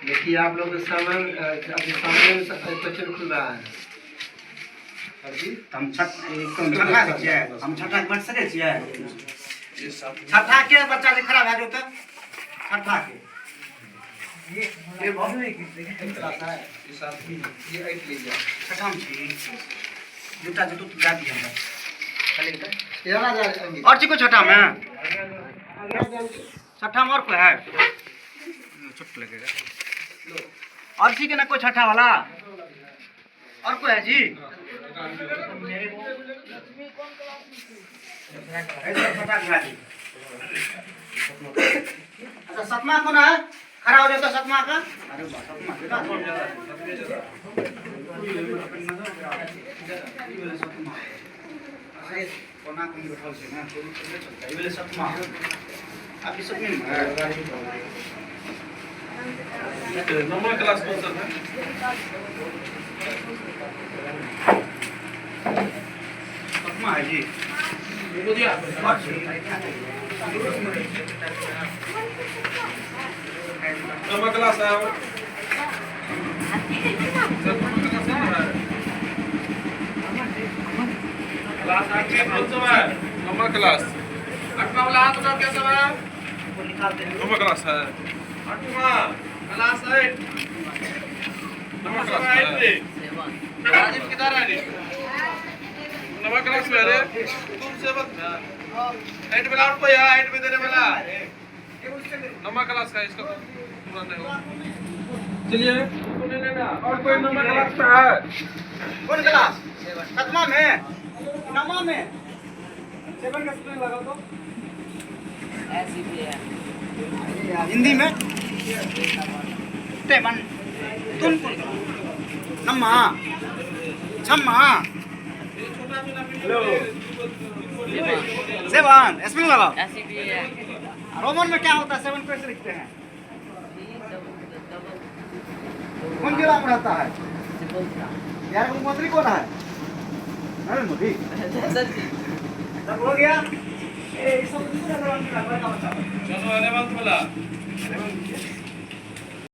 देखिए आप लोग सामान अभी सामने क्वेश्चन खुल रहा है। हम छठा बैठ सके छियै। छठा के बच्चा से खड़ा भए जाओ त छठा के ये बहुत नहीं क्लास है ये साथ ये 8 लीजिए छठा में छी जूता जूता गा दिया हमरा चले त तेरा जा और जी को छठा में छठा में और कोई है छोट लगेगा और जी के ना कोई छठा वाला और कोई है जी अच्छा सतमा कौन है खड़ा हो जाता सतमा का अरे सतमा कोना कहीं बैठा छे ना ई वाले सतमा आप इस में नंबर क्लास कौन सा है? सतमा है जी नंबर क्लास है क्लास 8 में कौन सा है? नंबर क्लास 8वां वाला हाथ उठाओ कैसा है? नंबर क्लास है 8वां क्लास 8 नंबर क्लास है राजीव किधर है रे? नंबर क्लास में रे तुम 7 8 में आउट कोई है 8 में देने वाला नंबर क्लास का इसका पूरा नहीं हो चलिए और कोई नंबर क्लास का है कौन क्लास सतमा में नमा में 7 का स्पेलिंग लगा दो ऐसी भी है हिंदी में तेमन तुम नम्मा छम्मा हेलो सेवन स्पेलिंग लगाओ ऐसी भी है रोमन में क्या होता है 7 कैसे लिखते हैं कौन जिला में रहता है यार मुख्यमंत्री कौन है नरेंद्र मोदी सब हो गया ए सब दूसरा का बच्चा चलो 11 वाला